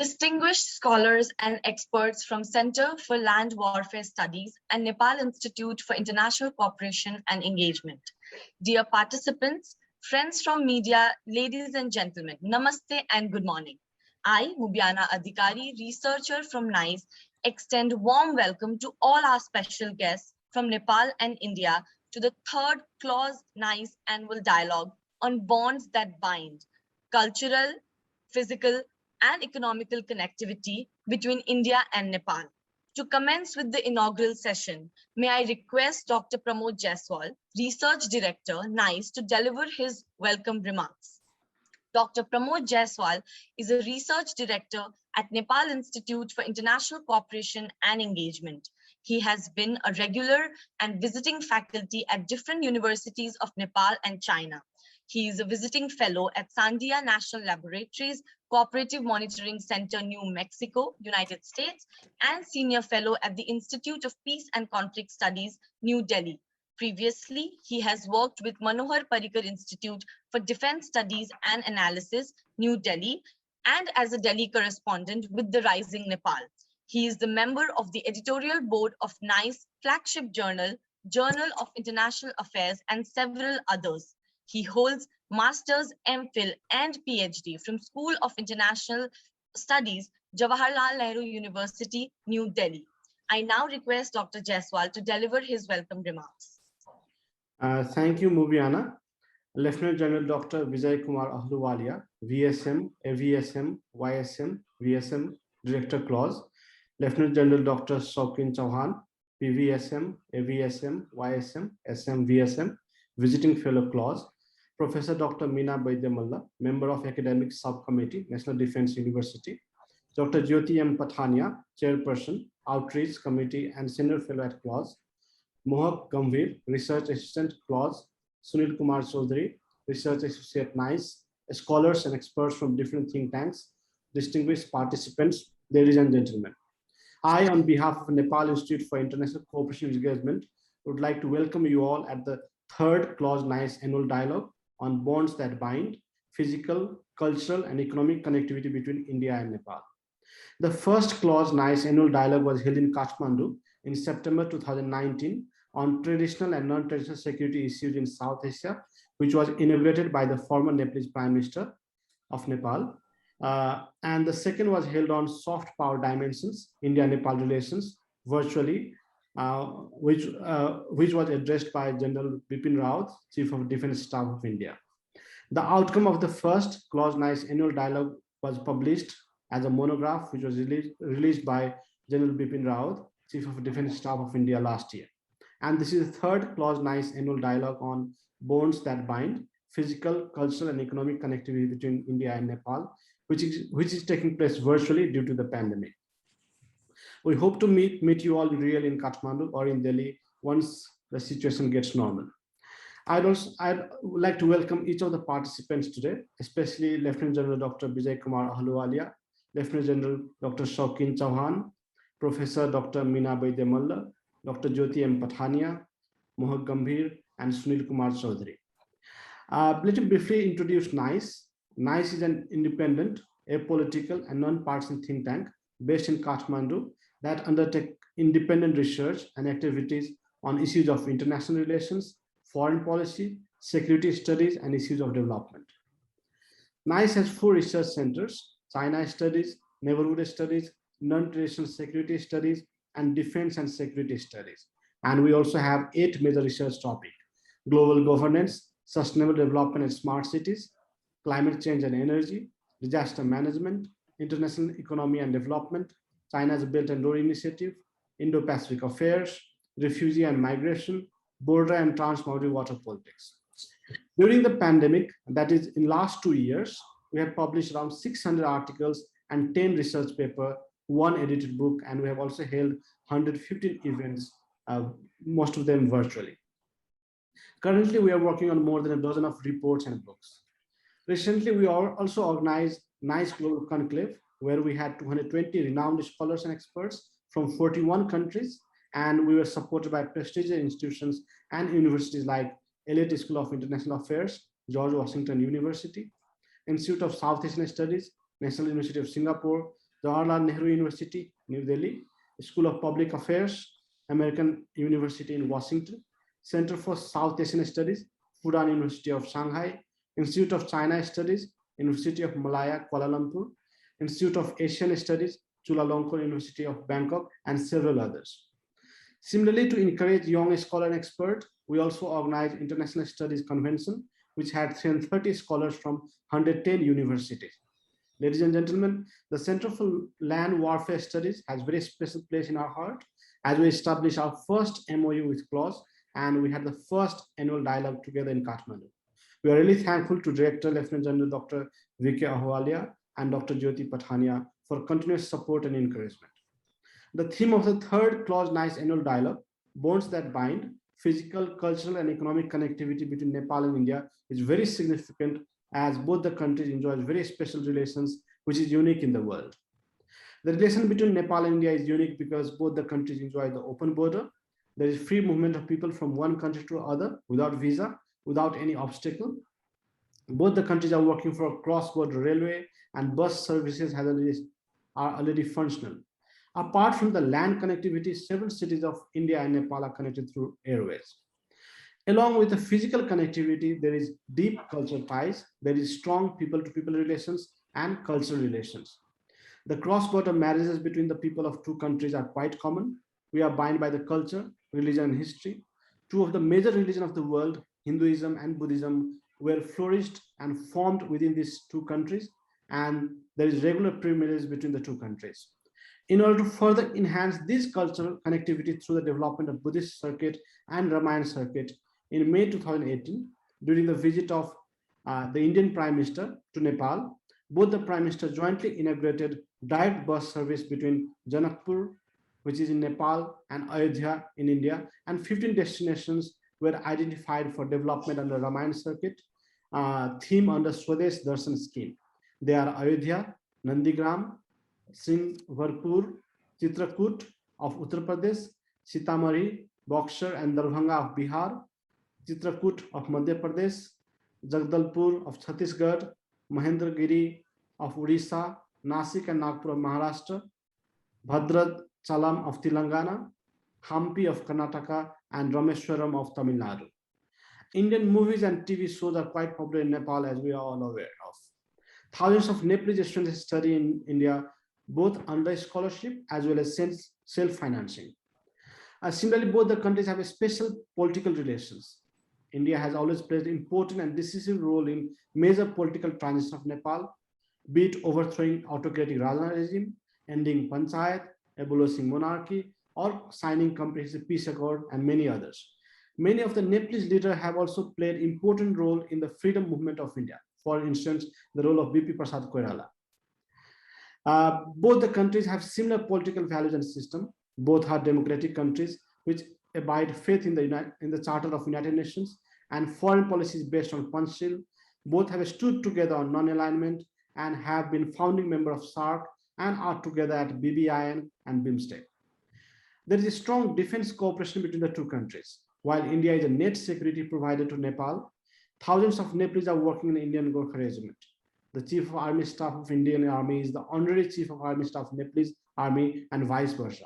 distinguished scholars and experts from Center for Land Warfare Studies and Nepal Institute for International Cooperation and Engagement. Dear participants, friends from media, ladies and gentlemen, namaste and good morning. I, Mubiana Adhikari, researcher from NICE, extend warm welcome to all our special guests from Nepal and India to the third CLAWS-NIICE annual dialogue on bonds that bind, cultural, physical, and economical connectivity between India and Nepal. To commence with the inaugural session, may I request Dr. Pramod Jaiswal, Research Director, NICE, to deliver his welcome remarks. Dr. Pramod Jaiswal is a Research Director at Nepal Institute for International Cooperation and Engagement. He has been a regular and visiting faculty at different universities of Nepal and China. He is a visiting fellow at Sandia National Laboratories, Cooperative Monitoring Center, New Mexico, United States, and senior fellow at the Institute of Peace and Conflict Studies, New Delhi. Previously, he has worked with Manohar Parrikar Institute for Defense Studies and Analysis, New Delhi, and as a Delhi correspondent with the Rising Nepal. He is the member of the editorial board of NICE flagship journal, Journal of International Affairs, and several others. He holds Master's, MPhil, and PhD from School of International Studies, Jawaharlal Nehru University, New Delhi. I now request Dr. Jaiswal to deliver his welcome remarks. Thank you, Mubiana. Lieutenant General Dr. Vijay Kumar Ahluwalia, VSM, AVSM, YSM, VSM, Director CLAWS. Lieutenant General Dr. Shaukin Chauhan, PVSM, AVSM, YSM, SM, VSM, Visiting Fellow CLAWS. Professor Dr. Meena Baidya, Member of Academic Subcommittee, National Defense University. Dr. Jyoti M. Pathania, Chairperson, Outreach Committee and Senior Fellow at CLAWS. Mohak Gambhir, Research Assistant, CLAWS. Sunil Kumar Chaudhary, Research Associate, NICE. Scholars and experts from different think tanks. Distinguished participants, ladies and gentlemen. I, on behalf of Nepal Institute for International Cooperation and Engagement, would like to welcome you all at the third CLAWS-NIICE annual dialogue on bonds that bind, physical, cultural, and economic connectivity between India and Nepal. The first CLAWS-NIICE annual dialogue was held in Kathmandu in September 2019 on traditional and non-traditional security issues in South Asia, which was inaugurated by the former Nepalese Prime Minister of Nepal. And the second was held on soft power dimensions, India-Nepal relations, virtually, which was addressed by General Bipin Rawat, Chief of Defense Staff of India. The outcome of the first CLAWS-NIICE annual dialogue was published as a monograph, which was released by General Bipin Rawat, Chief of Defense Staff of India last year. And this is the third CLAWS-NIICE annual dialogue on bonds that bind, physical, cultural, and economic connectivity between India and Nepal, which is taking place virtually due to the pandemic. We hope to meet you all real in Kathmandu or in Delhi once the situation gets normal. I'd like to welcome each of the participants today, especially Lieutenant General Dr. Vijay Kumar Ahluwalia, Lieutenant General Dr. Shaukin Chauhan, Professor Dr. Meena Baidya, Dr. Jyoti M. Pathania, Mohak Gambhir, and Sunil Kumar Chaudhary. Let me briefly introduce NICE. NICE is an independent, apolitical, and non-partisan think tank based in Kathmandu that undertake independent research and activities on issues of international relations, foreign policy, security studies, and issues of development. NICE has 4 research centers: China Studies, Neighborhood Studies, Non-Traditional Security Studies, and Defense and Security Studies. And we also have 8 major research topics: global governance, sustainable development and smart cities, climate change and energy, disaster management, international economy and development, China's Belt and Road Initiative, Indo-Pacific affairs, refugee and migration, border and transboundary water politics. During the pandemic, that is in last 2 years, we have published around 600 articles and 10 research papers, 1 edited book, and we have also held 115 events, most of them virtually. Currently, we are working on more than a dozen of reports and books. Recently, we also organized NICE Global Conclave, where we had 220 renowned scholars and experts from 41 countries, and we were supported by prestigious institutions and universities like Elliott School of International Affairs, George Washington University, Institute of South Asian Studies, National University of Singapore, Jawaharlal Nehru University, New Delhi, School of Public Affairs, American University in Washington, Center for South Asian Studies, Fudan University of Shanghai, Institute of China Studies, University of Malaya, Kuala Lumpur, Institute of Asian Studies, Chulalongkorn University of Bangkok, and several others. Similarly, to encourage young scholars and experts, we also organized International Studies Convention, which had 330 scholars from 110 universities. Ladies and gentlemen, the Center for Land Warfare Studies has a very special place in our heart as we established our first MOU with CLAWS, and we had the first annual dialogue together in Kathmandu. We are really thankful to Director Lieutenant General Dr. Vijay Ahluwalia and Dr. Jyoti Pathania for continuous support and encouragement. The theme of the third CLAWS-NIICE annual dialogue, Bonds That Bind, Physical, Cultural, and Economic Connectivity between Nepal and India, is very significant as both the countries enjoy very special relations, which is unique in the world. The relation between Nepal and India is unique because both the countries enjoy the open border. There is free movement of people from one country to other without visa, without any obstacle. Both the countries are working for a cross-border railway, and bus services are already functional. Apart from the land connectivity, several cities of India and Nepal are connected through airways. Along with the physical connectivity, there is deep cultural ties, there is strong people-to-people relations and cultural relations. The cross-border marriages between the people of two countries are quite common. We are bound by the culture, religion, and history. Two of the major religions of the world, Hinduism and Buddhism, were flourished and formed within these two countries, and there is regular pilgrimage between the two countries. In order to further enhance this cultural connectivity through the development of Buddhist circuit and Ramayana circuit, in May 2018, during the visit of the Indian Prime Minister to Nepal, both the Prime Minister jointly inaugurated direct bus service between Janakpur, which is in Nepal, and Ayodhya in India, and 15 destinations were identified for development under Ramayana circuit, theme under Swadesh Darshan scheme. They are Ayodhya, Nandigram, Singharpur, Chitrakoot of Uttar Pradesh, Sitamarhi, Buxar and Darbhanga of Bihar, Chitrakoot of Madhya Pradesh, Jagdalpur of Chhattisgarh, Mahendragiri of Odisha, Nasik and Nagpur of Maharashtra, Bhadrad Chalam of Telangana, Hampi of Karnataka, and Rameshwaram of Tamil Nadu. Indian movies and TV shows are quite popular in Nepal, as we are all aware of. Thousands of Nepalese students study in India, both under scholarship as well as self-financing. Similarly, both the countries have a special political relations. India has always played an important and decisive role in major political transition of Nepal, be it overthrowing autocratic Rajana regime, ending panchayat, abolishing monarchy, or signing comprehensive peace accord, and many others. Many of the Nepalese leaders have also played an important role in the freedom movement of India. For instance, the role of BP Prasad Koirala. Both the countries have similar political values and system. Both are democratic countries which abide faith in the Charter of United Nations and foreign policies based on Panchshil. Both have stood together on non-alignment and have been founding member of SAARC and are together at BBIN and BIMSTEC. There is a strong defense cooperation between the two countries. While India is a net security provider to Nepal, thousands of Nepalese are working in the Indian Gorkha Regiment. The Chief of Army Staff of Indian Army is the Honorary Chief of Army Staff of Nepalese Army and vice versa.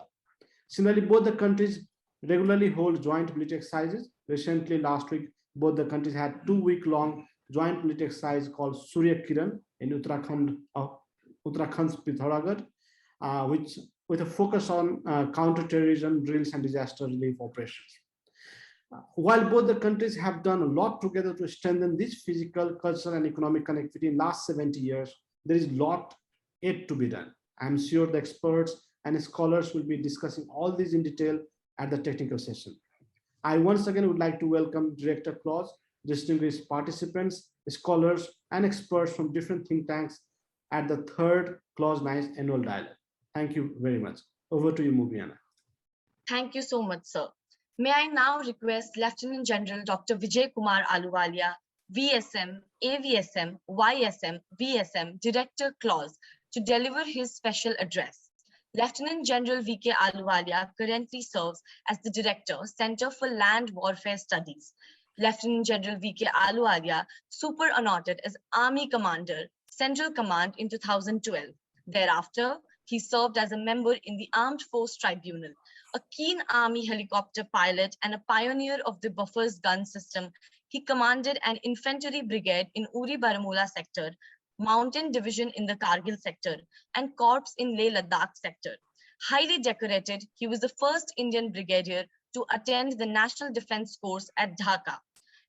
Similarly, both the countries regularly hold joint military exercises. Recently, last week, both the countries had 2-week-long joint military exercise called Surya Kiran in Uttarakhand's Pithoragarh, which with a focus on counter-terrorism drills and disaster relief operations. While both the countries have done a lot together to strengthen this physical, cultural, and economic connectivity in the last 70 years, there is a lot yet to be done. I'm sure the experts and scholars will be discussing all these in detail at the technical session. I once again would like to welcome Director CLAWS, distinguished participants, scholars, and experts from different think tanks at the third CLAWS-NIICE annual dialogue. Thank you very much. Over to you, Mubiana. Thank you so much, sir. May I now request Lieutenant General Dr. Vijay Kumar Ahluwalia, VSM, AVSM, YSM, VSM, Director CLAWS, to deliver his special address. Lieutenant General V.K. Ahluwalia currently serves as the Director, Center for Land Warfare Studies. Lieutenant General V.K. Ahluwalia superannuated as Army Commander, Central Command in 2012. Thereafter, He served as a member in the Armed Force Tribunal. A keen Army helicopter pilot and a pioneer of the Buffer's gun system, he commanded an infantry brigade in Uri Baramulla sector, Mountain Division in the Kargil sector, and Corps in Leh Ladakh sector. Highly decorated, he was the first Indian brigadier to attend the National Defense Course at Dhaka.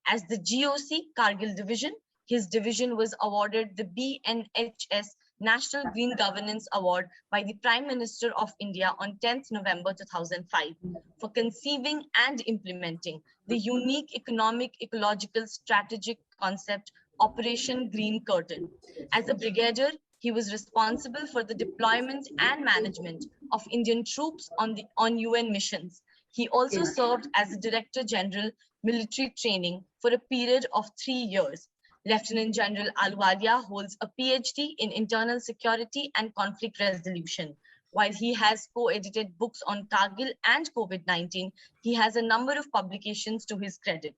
As the GOC Kargil Division, his division was awarded the BNHS National Green Governance Award by the Prime Minister of India on 10th November 2005 for conceiving and implementing the unique economic, ecological, strategic concept Operation Green Curtain. As a brigadier, he was responsible for the deployment and management of Indian troops on UN missions. He also served as the Director General Military Training for a period of 3 years. Lieutenant General Ahluwalia holds a PhD in Internal Security and Conflict Resolution. While he has co-edited books on Kargil and COVID-19, he has a number of publications to his credit.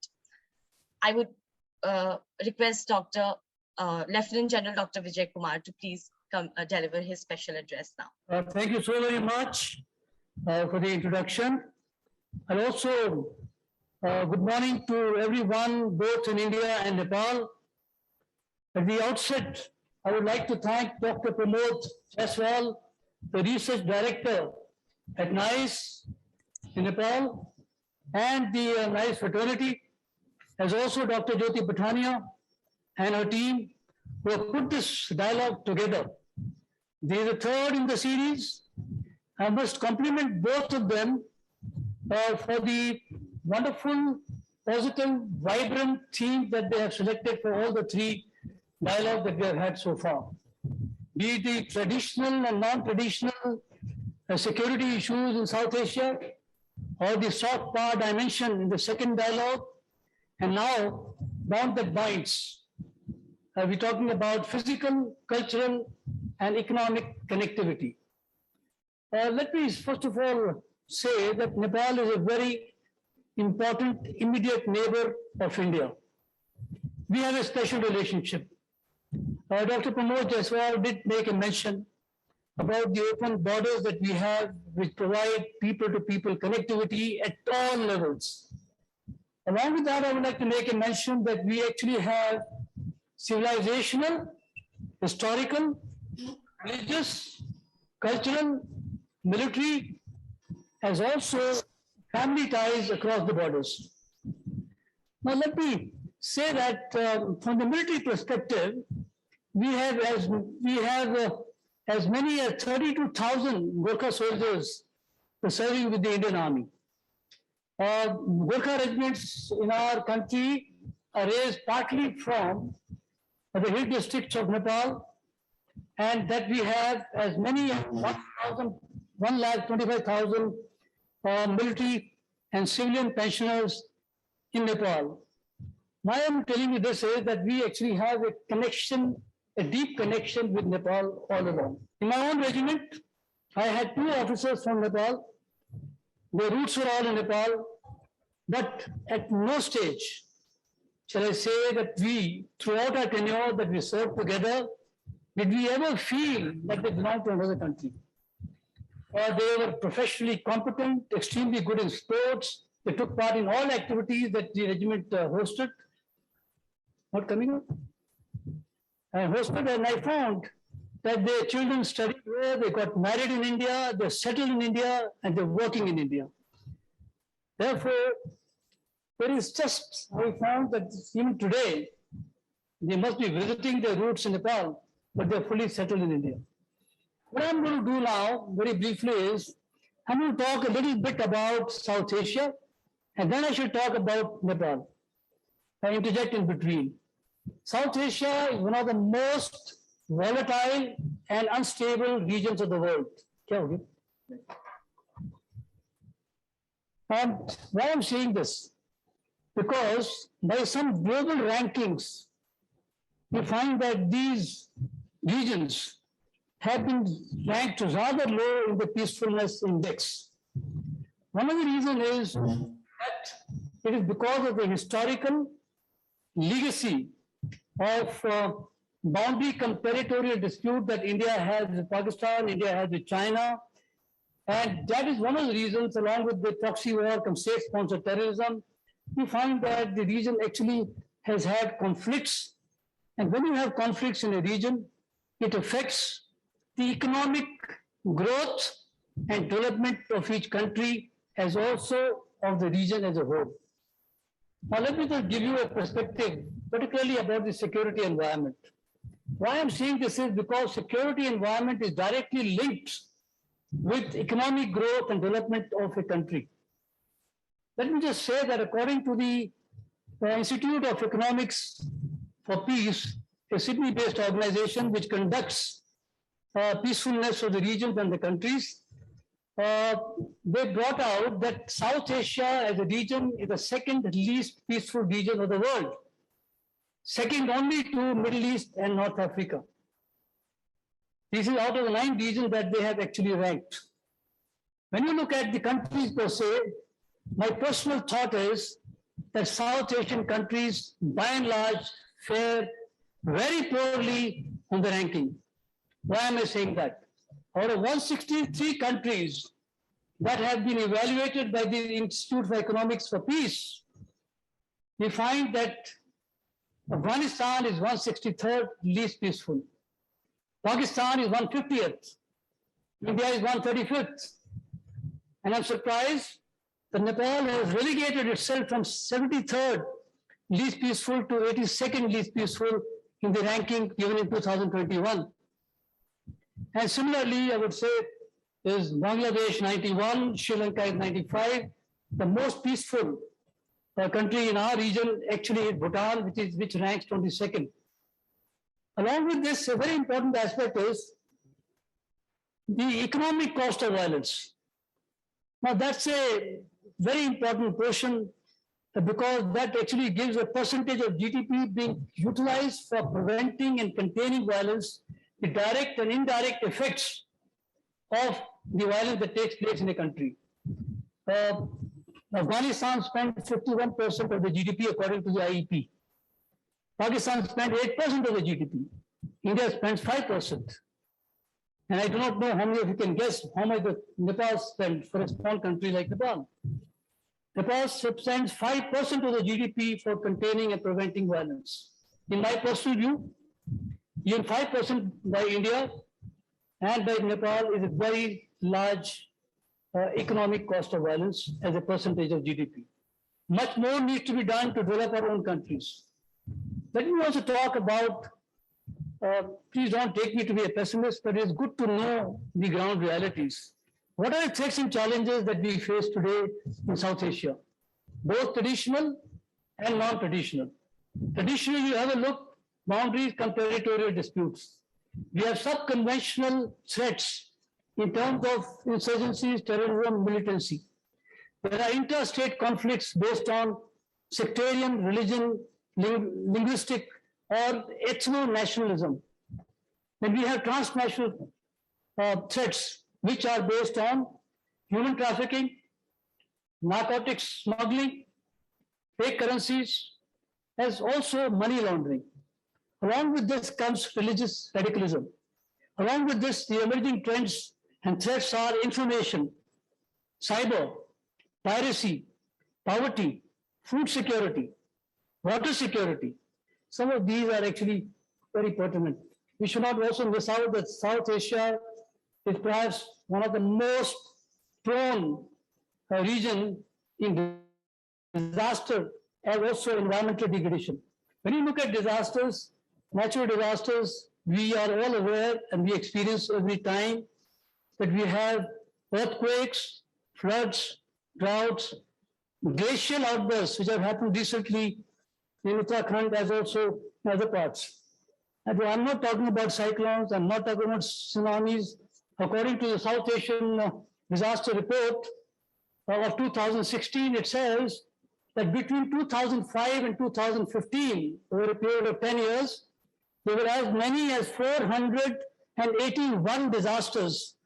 I would request Lieutenant General Dr. Vijay Kumar to please come deliver his special address now. Thank you so very much for the introduction. And also, good morning to everyone, both in India and Nepal. At the outset, I would like to thank Dr. Pramod Jaiswal, the Research Director at NIICE in Nepal, and the NIICE fraternity, as also Dr. Jyoti Pathania and her team, who have put this dialogue together. This is the third in the series. I must compliment both of them for the wonderful, positive, vibrant theme that they have selected for all the three dialogue that we have had so far. Be it the traditional and non-traditional security issues in South Asia, or the soft power dimension in the second dialogue, and now bond that binds. We're talking about physical, cultural, and economic connectivity. Let me first of all say that Nepal is a very important immediate neighbor of India. We have a special relationship. Dr. Pramod Jaiswal did make a mention about the open borders that we have, which provide people-to-people connectivity at all levels. Along with that, I would like to make a mention that we actually have civilizational, historical, religious, cultural, military, as also family ties across the borders. Now, let me say that from the military perspective, we have as many as 32,000 Gorkha soldiers serving with the Indian Army. Gorkha regiments in our country are raised partly from the hill districts of Nepal, and that we have as many as 1,25,000 military and civilian pensioners in Nepal. Why I'm telling you this is that we actually have a connection, a deep connection with Nepal all along. In my own regiment, I had 2 officers from Nepal. Their roots were all in Nepal, but at no stage shall I say that we, throughout our tenure that we served together, did we ever feel like they belonged to another country. They were professionally competent, extremely good in sports. They took part in all activities that the regiment hosted. Not coming up? And hosted, and I found that their children studied there, they got married in India, they're settled in India, and they're working in India. Therefore, there is just, I found that even today, they must be visiting their roots in Nepal, but they're fully settled in India. What I'm going to do now, very briefly, is I'm going to talk a little bit about South Asia, and then I should talk about Nepal. I interject in between. South Asia is one of the most volatile and unstable regions of the world. And why I'm saying this? Because by some global rankings, we find that these regions have been ranked rather low in the peacefulness index. One of the reasons is that it is because of the historical legacy of boundary cum territorial dispute that India has with Pakistan, India has with China. And that is one of the reasons, along with the proxy war, cum state-sponsored terrorism, we find that the region actually has had conflicts. And when you have conflicts in a region, it affects the economic growth and development of each country, as also of the region as a whole. Now, let me just give you a perspective, particularly about the security environment. Why I'm saying this is because security environment is directly linked with economic growth and development of a country. Let me just say that according to the Institute of Economics for Peace, a Sydney-based organization which conducts peacefulness of the regions and the countries, they brought out that South Asia as a region is the second least peaceful region of the world, second only to Middle East and North Africa. This is out of the 9 regions that they have actually ranked. When you look at the countries per se, my personal thought is that South Asian countries, by and large, fare very poorly on the ranking. Why am I saying that? Out of 163 countries that have been evaluated by the Institute for Economics for Peace, we find that Afghanistan is 163rd least peaceful. Pakistan is 150th. India is 135th. And I'm surprised that Nepal has relegated itself from 73rd least peaceful to 82nd least peaceful in the ranking given in 2021. And similarly, I would say is Bangladesh 91, Sri Lanka is 95. The most peaceful country in our region actually is Bhutan, which ranks 22nd. Along with this, a very important aspect is the economic cost of violence. Now, that's a very important portion because that actually gives a percentage of GDP being utilized for preventing and containing violence, the direct and indirect effects of the violence that takes place in a country. Afghanistan spent 51% of the GDP according to the IEP. Pakistan spent 8% of the GDP. India spends 5%. And I do not know how many of you can guess how much Nepal spent for a small country like Nepal. Nepal spends 5% of the GDP for containing and preventing violence. In my personal view, even 5% by India and by Nepal is a very large economic cost of violence as a percentage of GDP. Much more needs to be done to develop our own countries. Let me also talk about, please don't take me to be a pessimist, but it's good to know the ground realities. What are the threats and challenges that we face today in South Asia, both traditional and non-traditional? Traditionally, you have a look, boundaries, territorial disputes. We have sub-conventional threats in terms of insurgencies, terrorism, militancy. There are interstate conflicts based on sectarian, religion, linguistic, or ethno-nationalism. Then we have transnational threats, which are based on human trafficking, narcotics smuggling, fake currencies, as also money laundering. Along with this comes religious radicalism. Along with this, the emerging trends and threats are information, cyber, piracy, poverty, food security, water security. Some of these are actually very pertinent. We should not also miss out that South Asia is perhaps one of the most prone region in disaster and also environmental degradation. When you look at disasters, natural disasters, we are all aware and we experience every time that we have earthquakes, floods, droughts, glacial outbursts, which have happened recently in Uttarakhand as also in other parts. And I'm not talking about cyclones, I'm not talking about tsunamis. According to the South Asian Disaster Report of 2016, it says that between 2005 and 2015, over a period of 10 years, there were as many as 481 disasters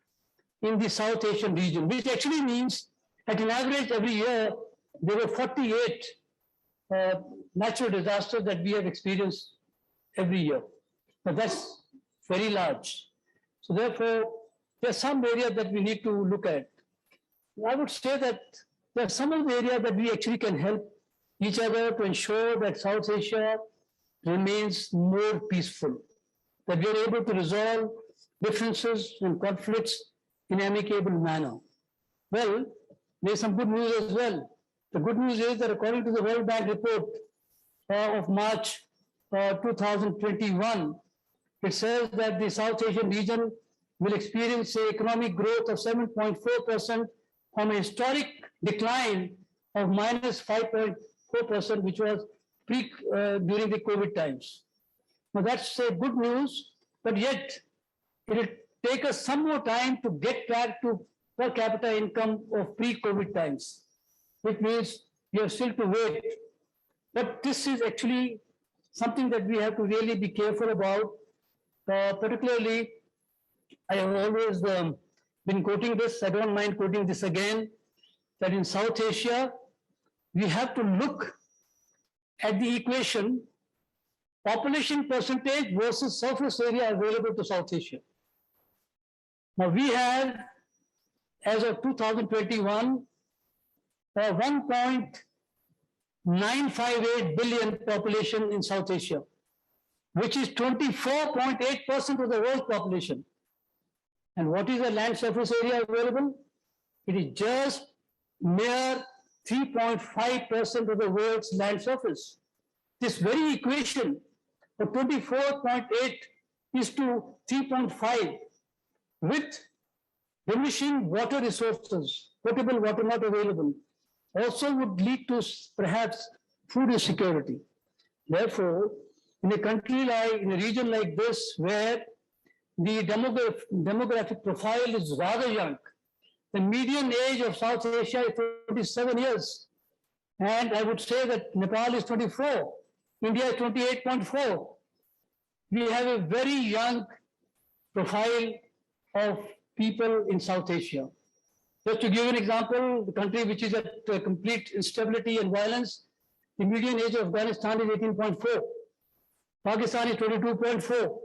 in the South Asian region, which actually means that in average every year, there were 48 natural disasters that we have experienced every year. but that's very large. So therefore, there's some areas that we need to look at. I would say that there are some of the areas that we actually can help each other to ensure that South Asia remains more peaceful, that we are able to resolve differences and conflicts in an amicable manner. Well, there's some good news as well. The good news is that according to the World Bank report of March 2021, it says that the South Asian region will experience an economic growth of 7.4% from a historic decline of minus 5.4%, which was during the COVID times. Now that's good news, but yet it will take us some more time to get back to per capita income of pre-COVID times, which means we have still to wait. But this is actually something that we have to really be careful about. Particularly, I have always been quoting this, I don't mind quoting this again, that in South Asia, we have to look at the equation population percentage versus surface area available to South Asia. Now we have, as of 2021, 1.958 billion population in South Asia, which is 24.8% of the world population. And what is the land surface area available? It is just mere 3.5% of the world's land surface. This very equation of 24.8 is to 3.5 with diminishing water resources, potable water not available, also would lead to perhaps food insecurity. Therefore, in a country like, in a region like this, where the demographic profile is rather young, the median age of South Asia is 27 years. And I would say that Nepal is 24, India is 28.4. We have a very young profile of people in South Asia. Just to give an example, the country which is at complete instability and violence, the median age of Afghanistan is 18.4. Pakistan is 22.4.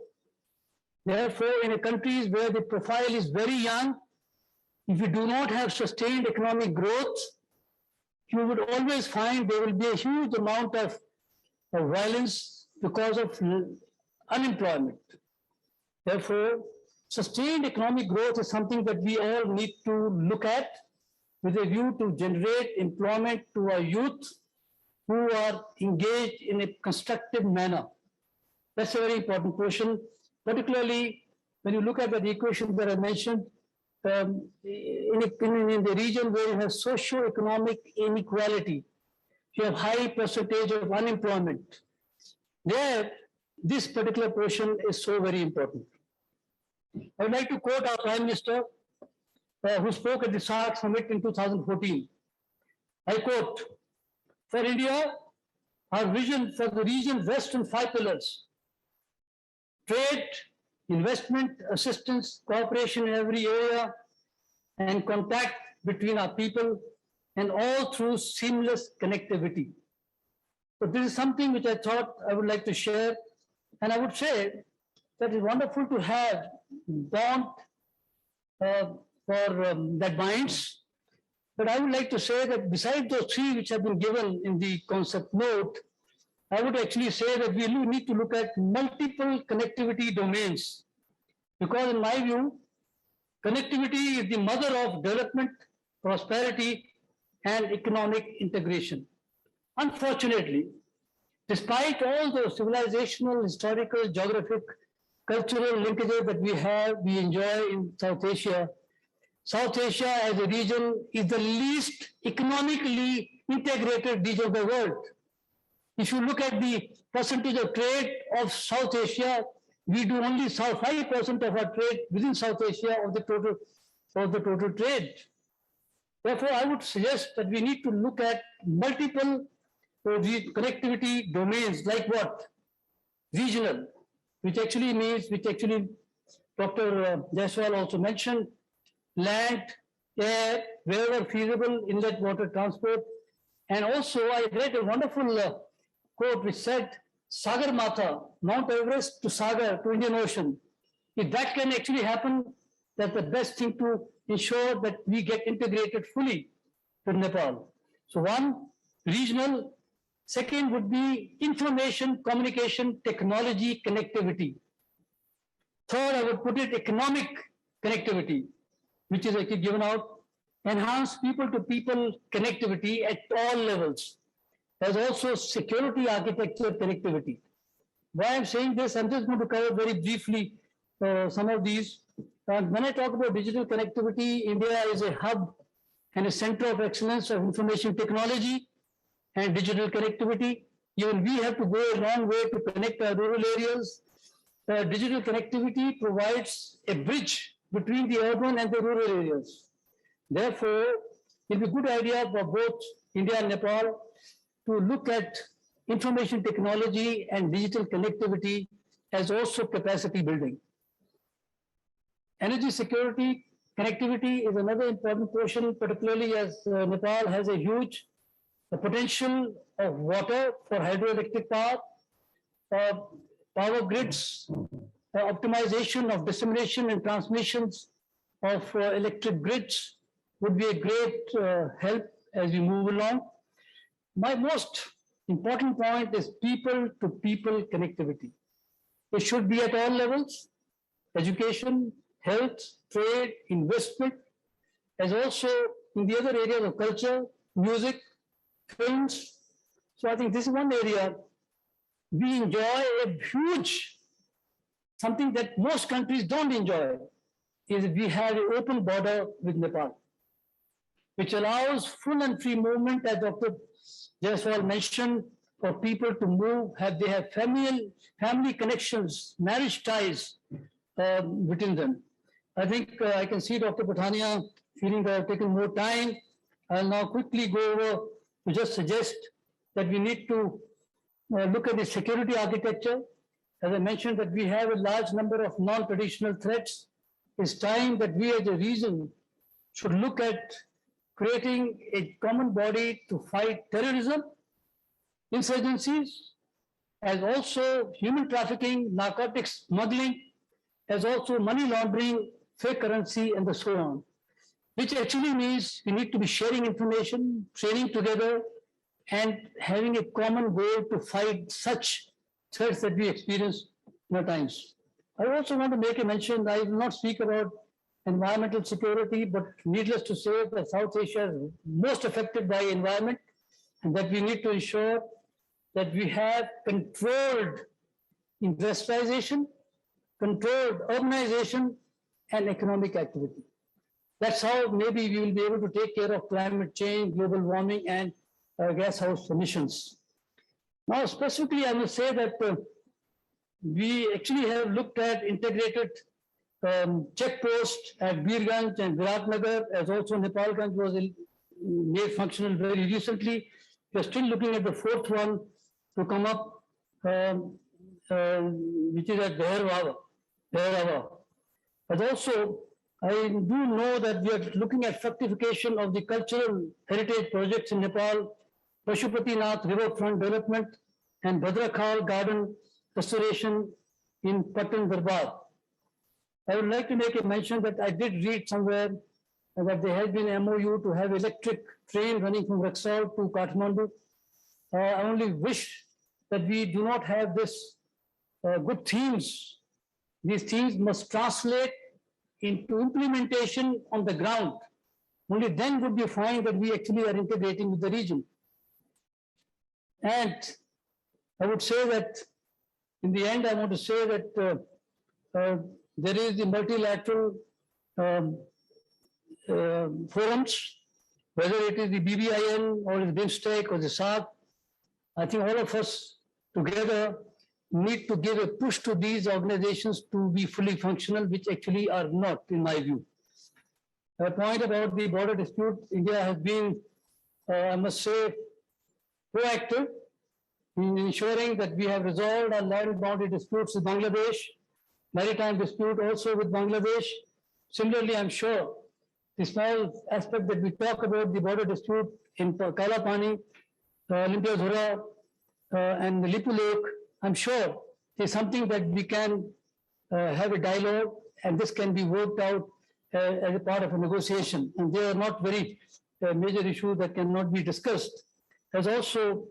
Therefore, in a country where the profile is very young, if you do not have sustained economic growth, you would always find there will be a huge amount of violence because of unemployment. Therefore, sustained economic growth is something that we all need to look at with a view to generate employment to our youth who are engaged in a constructive manner. That's a very important question, particularly when you look at the equation that I mentioned, in the region where you have socio-economic inequality, you have high percentage of unemployment. There, this particular portion is so very important. I would like to quote our Prime Minister, who spoke at the SAARC summit in 2014. I quote, "For India, our vision for the region rests on 5 pillars: trade, investment, assistance, cooperation in every area, and contact between our people, and all through seamless connectivity." So this is something which I thought I would like to share. And I would say that it's wonderful to have bond that binds. But I would like to say that besides those 3 which have been given in the concept note, I would actually say that we need to look at multiple connectivity domains. Because in my view, connectivity is the mother of development, prosperity, and economic integration. Unfortunately, despite all the civilizational, historical, geographic, cultural linkages that we enjoy in South Asia as a region is the least economically integrated region of the world. If you look at the percentage of trade of South Asia, we do only 5% of our trade within South Asia of the total trade. Therefore, I would suggest that we need to look at multiple connectivity domains, like what? Regional, which actually Dr. Jaiswal also mentioned, land, air, wherever feasible, inlet water transport. And also I read a wonderful quote which said, Sagar Mata Mount Everest to Sagar to Indian Ocean. If that can actually happen, that's the best thing to ensure that we get integrated fully with Nepal. So one, regional. Second would be information, communication, technology, connectivity. Third, I would put it economic connectivity, which is actually given out. Enhance people-to-people connectivity at all levels. There's also security architecture connectivity. Why I'm saying this, I'm just going to cover very briefly some of these. When I talk about digital connectivity, India is a hub and a center of excellence of information technology and digital connectivity. Even we have to go a long way to connect our rural areas. Digital connectivity provides a bridge between the urban and the rural areas. Therefore, it will be a good idea for both India and Nepal to look at information technology and digital connectivity as also capacity building. Energy security connectivity is another important portion, particularly as Nepal has a huge potential of water for hydroelectric power, power grids, optimization of dissemination and transmissions of electric grids would be a great help as we move along. My most important point is people-to-people connectivity. It should be at all levels: education, health, trade, investment, as also in the other areas of culture, music, films. So I think this is one area we enjoy a huge, something that most countries don't enjoy, is we have an open border with Nepal, which allows full and free movement, as Dr. Jaiswal mentioned, for people to move, they have family connections, marriage ties within them. I think I can see Dr. Pathania feeling that I've taken more time. I'll now quickly go over to just suggest that we need to look at the security architecture. As I mentioned, that we have a large number of non-traditional threats. It's time that we as a region should look at creating a common body to fight terrorism, insurgencies, as also human trafficking, narcotics smuggling, as also money laundering, fake currency, and so on. Which actually means we need to be sharing information, training together, and having a common goal to fight such threats that we experience in our times. I also want to make a mention, I will not speak about environmental security, but needless to say that South Asia is most affected by environment, and that we need to ensure that we have controlled industrialization, controlled urbanization, and economic activity. That's how maybe we will be able to take care of climate change, global warming, and gas house emissions. Now, specifically, I must say that we actually have looked at integrated checkpost at Birganj and Viratnagar, as also Nepalganj was made functional very recently. We are still looking at the fourth one to come up, which is at Bhairava. But also, I do know that we are looking at fructification of the cultural heritage projects in Nepal, Pashupatinath riverfront development, and Bhadrakhal garden restoration in Patan Darbar. I would like to make a mention that I did read somewhere that there has been an MOU to have electric train running from Raxaul to Kathmandu. I only wish that we do not have this good themes. These themes must translate into implementation on the ground. Only then would we find that we actually are integrating with the region. And I would say that in the end, I want to say that there is the multilateral forums, whether it is the BBIN or the BIMSTEC or the SAARC. I think all of us together need to give a push to these organizations to be fully functional, which actually are not, in my view. A point about the border dispute, India has been, I must say, proactive in ensuring that we have resolved our land boundary disputes with Bangladesh, maritime dispute also with Bangladesh. Similarly, I'm sure the small aspect that we talk about, the border dispute in Kalapani, Olympia Dhura, and the Lipu Lake, I'm sure is something that we can have a dialogue, and this can be worked out as a part of a negotiation. And they are not very major issues that cannot be discussed. There's also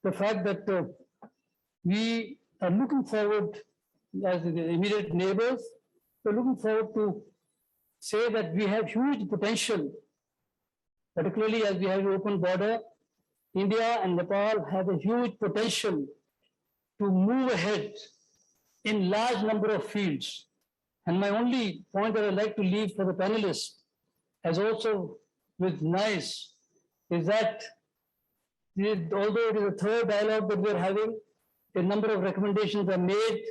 the fact that we are looking forward, as the immediate neighbors, we're looking forward to say that we have huge potential, particularly as we have an open border. India and Nepal have a huge potential to move ahead in large number of fields. And my only point that I'd like to leave for the panelists, as also with NIICE, is that although it is a third dialogue that we're having, a number of recommendations are made.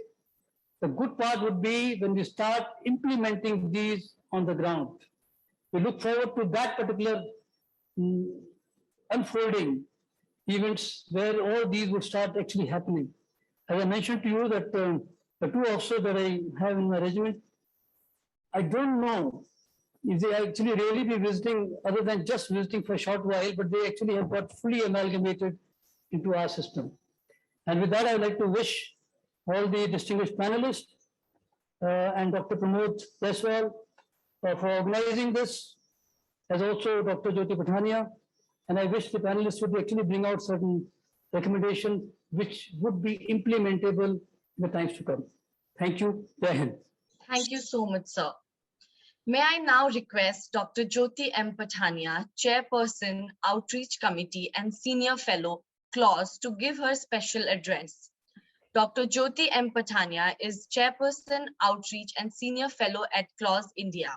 The good part would be when we start implementing these on the ground. We look forward to that particular unfolding events where all these would start actually happening. As I mentioned to you that the two officers that I have in my regiment, I don't know if they actually really be visiting other than just visiting for a short while, but they actually have got fully amalgamated into our system. And with that, I would like to wish all the distinguished panelists and Dr. Pramod Jaiswal for organizing this, as also Dr. Jyoti Pathania. And I wish the panelists would actually bring out certain recommendations which would be implementable in the times to come. Thank you. Jai Hind. Thank you so much, sir. May I now request Dr. Jyoti M. Pathania, Chairperson, Outreach Committee and Senior Fellow, CLAWS, to give her special address. Dr. Jyoti M. Pathania is Chairperson, Outreach and Senior Fellow at CLAWS India.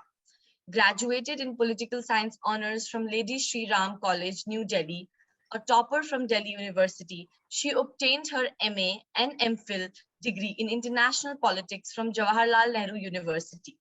Graduated in Political Science Honours from Lady Shri Ram College, New Delhi, a topper from Delhi University, she obtained her MA and MPhil degree in International Politics from Jawaharlal Nehru University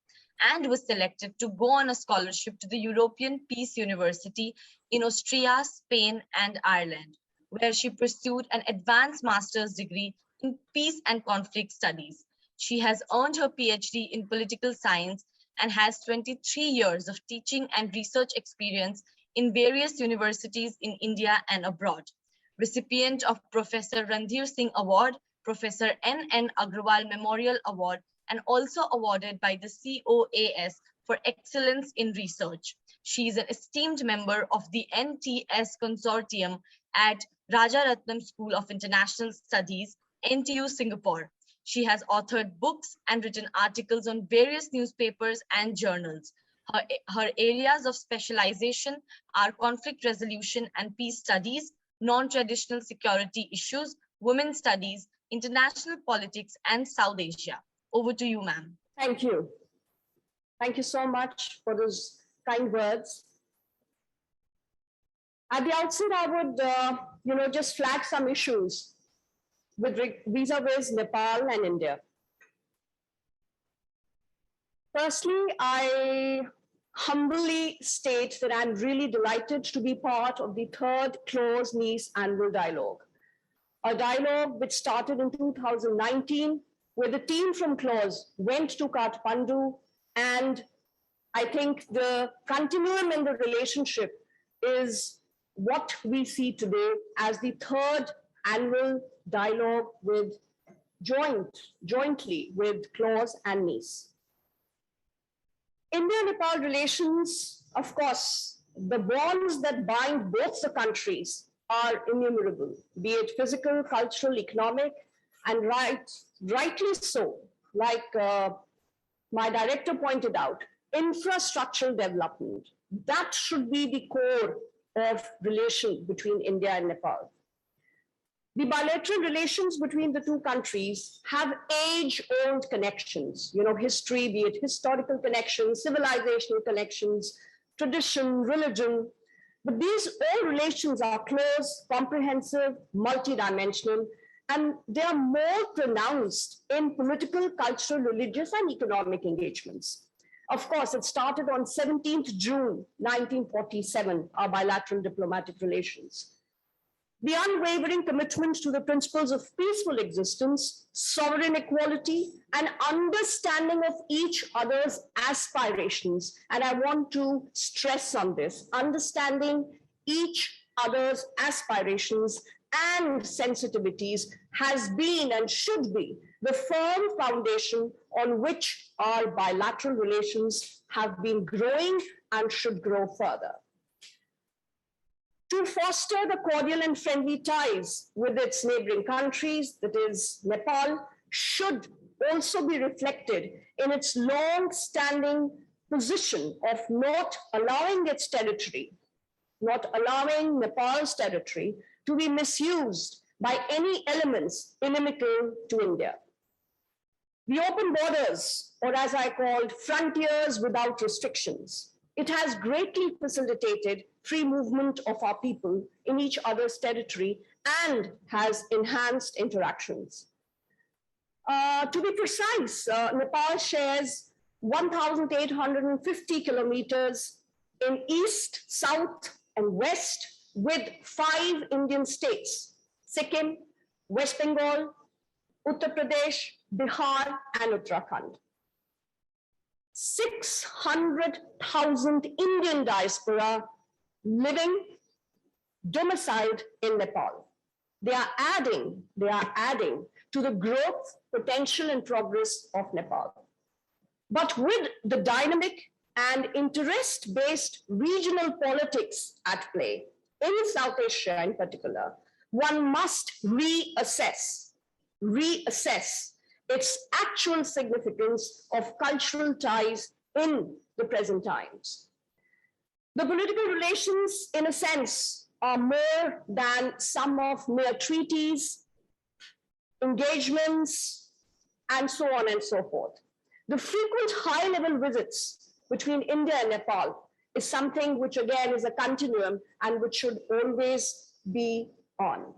and was selected to go on a scholarship to the European Peace University in Austria, Spain and Ireland, where she pursued an advanced master's degree in Peace and Conflict Studies. She has earned her PhD in Political Science and has 23 years of teaching and research experience in various universities in India and abroad. Recipient of Professor Randhir Singh Award, Professor N.N. Agrawal Memorial Award, and also awarded by the COAS for excellence in research. She is an esteemed member of the NTS Consortium at Rajaratnam School of International Studies, NTU, Singapore. She has authored books and written articles on various newspapers and journals. Her areas of specialization are conflict resolution and peace studies, non-traditional security issues, women's studies, international politics, and South Asia. Over to you, ma'am. Thank you. Thank you so much for those kind words. At the outset, I would, just flag some issues with vis-a-vis Nepal and India. Firstly, I humbly state that I'm really delighted to be part of the third CLAWS-NIICE annual dialogue, a dialogue which started in 2019, where the team from CLAWS went to Kathmandu, and I think the continuum in the relationship is what we see today as the third annual dialogue with jointly with CLAWS and NIICE. India-Nepal relations, of course, the bonds that bind both the countries are innumerable, be it physical, cultural, economic, and rightly so, like my director pointed out, infrastructural development. That should be the core of relation between India and Nepal. The bilateral relations between the two countries have age-old connections, history, be it historical connections, civilizational connections, tradition, religion. But these all relations are close, comprehensive, multidimensional, and they are more pronounced in political, cultural, religious, and economic engagements. Of course, it started on 17th June, 1947, our bilateral diplomatic relations. The unwavering commitment to the principles of peaceful existence, sovereign equality, and understanding of each other's aspirations. And I want to stress on this, understanding each other's aspirations and sensitivities has been and should be the firm foundation on which our bilateral relations have been growing and should grow further. To foster the cordial and friendly ties with its neighboring countries, that is Nepal, should also be reflected in its long-standing position of not allowing its territory, not allowing Nepal's territory to be misused by any elements inimical to India. The open borders, or as I called, frontiers without restrictions, it has greatly facilitated free movement of our people in each other's territory and has enhanced interactions. To be precise, Nepal shares 1,850 kilometers in east, south, and west with 5 Indian states: Sikkim, West Bengal, Uttar Pradesh, Bihar, and Uttarakhand. 600,000 Indian diaspora living, domiciled in Nepal. They are adding to the growth, potential, and progress of Nepal. But with the dynamic and interest-based regional politics at play, in South Asia in particular, one must reassess its actual significance of cultural ties in the present times. The political relations, in a sense, are more than sum of mere treaties, engagements, and so on and so forth. The frequent high-level visits between India and Nepal is something which, again, is a continuum and which should always be on.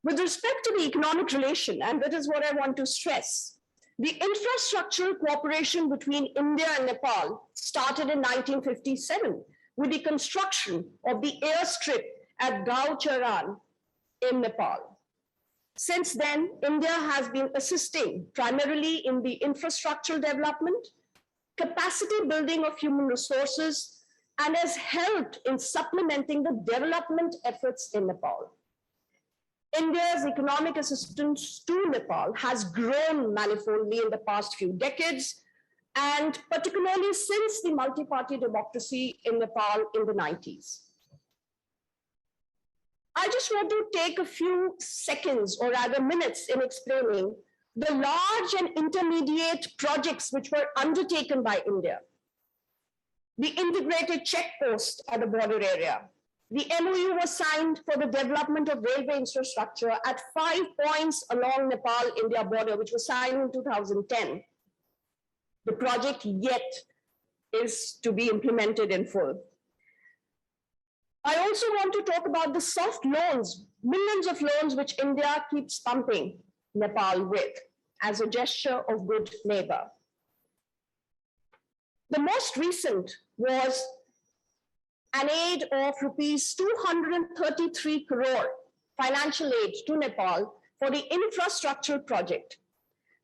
With respect to the economic relation, and that is what I want to stress, the infrastructural cooperation between India and Nepal started in 1957 with the construction of the airstrip at Gao Charan in Nepal. Since then, India has been assisting primarily in the infrastructural development, capacity building of human resources, and has helped in supplementing the development efforts in Nepal. India's economic assistance to Nepal has grown manifoldly in the past few decades, and particularly since the multi-party democracy in Nepal in the 90s. I just want to take a few seconds, or rather minutes, in explaining the large and intermediate projects which were undertaken by India. The integrated check post at the border area. The MOU was signed for the development of railway infrastructure at 5 points along Nepal-India border, which was signed in 2010. The project yet is to be implemented in full. I also want to talk about the soft loans, millions of loans which India keeps pumping Nepal with as a gesture of good neighbor. The most recent was an aid of rupees 233 crore financial aid to Nepal for the infrastructural project.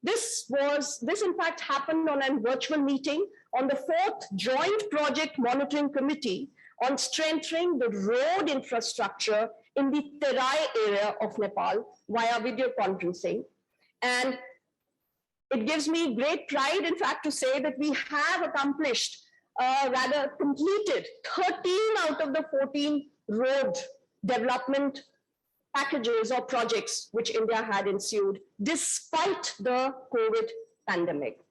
This in fact happened on a virtual meeting on the 4th Joint Project Monitoring Committee on strengthening the road infrastructure in the Terai area of Nepal via video conferencing. And it gives me great pride, in fact, to say that we have accomplished, rather completed 13 out of the 14 road development packages or projects which India had ensued despite the COVID pandemic.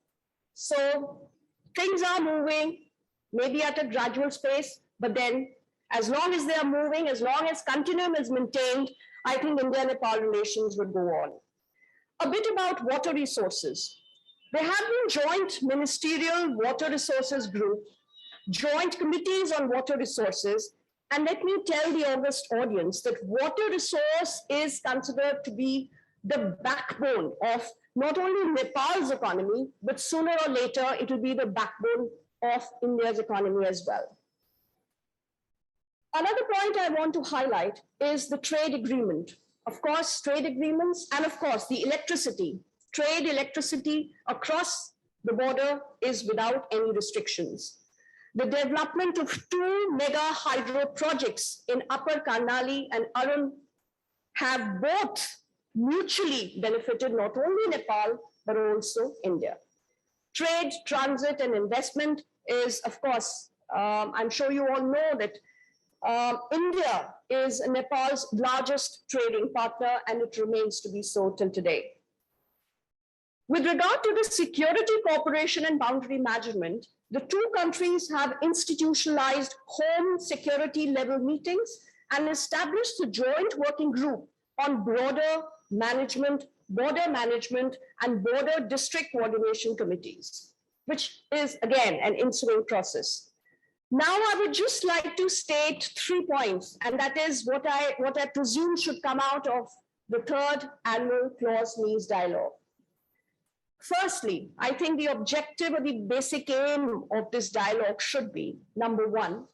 So things are moving, maybe at a gradual pace, but then as long as they are moving, as long as continuum is maintained, I think India-Nepal relations would go on. A bit about water resources. There have been joint ministerial water resources group, joint committees on water resources, and let me tell the august audience that water resource is considered to be the backbone of not only Nepal's economy, but sooner or later it will be the backbone of India's economy as well. Another point I want to highlight is the trade agreement. Of course, trade agreements, and of course, the electricity. Trade electricity across the border is without any restrictions. The development of 2 mega hydro projects in Upper Karnali and Arun have both mutually benefited not only Nepal, but also India. Trade, transit, and investment is, of course, I'm sure you all know that India is Nepal's largest trading partner, and it remains to be so till today. With regard to the security cooperation and boundary management, the two countries have institutionalized home security level meetings and established a joint working group on border management, and border district coordination committees, which is again an ensuing process. Now, I would just like to state 3 points, and that is what I presume should come out of the third annual CLAWS-NIICE dialogue. Firstly, I think the objective or the basic aim of this dialogue should be, number one,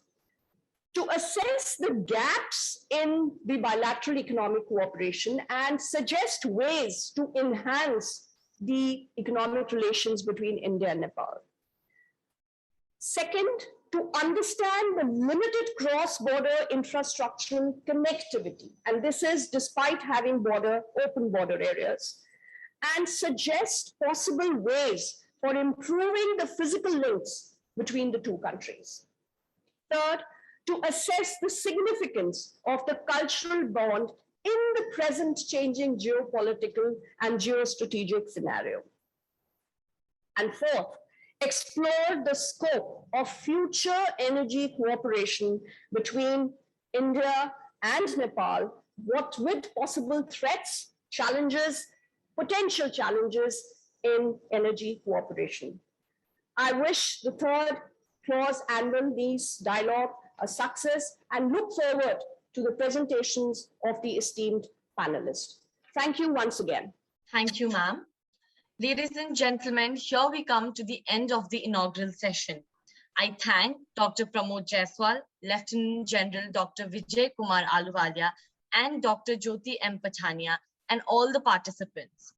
to assess the gaps in the bilateral economic cooperation and suggest ways to enhance the economic relations between India and Nepal. Second, to understand the limited cross-border infrastructural connectivity, and this is despite having open border areas, and suggest possible ways for improving the physical links between the two countries. Third, to assess the significance of the cultural bond in the present changing geopolitical and geostrategic scenario. And fourth, explore the scope of future energy cooperation between India and Nepal, what with possible threats, challenges, potential challenges in energy cooperation. I wish the third CLAWS annual NIICE dialogue a success and look forward to the presentations of the esteemed panelists. Thank you once again. Thank you, ma'am. Ladies and gentlemen, here we come to the end of the inaugural session. I thank Dr. Pramod Jaiswal, Lieutenant General Dr. Vijay Kumar Ahluwalia, and Dr. Jyoti M. Pathania, and all the participants.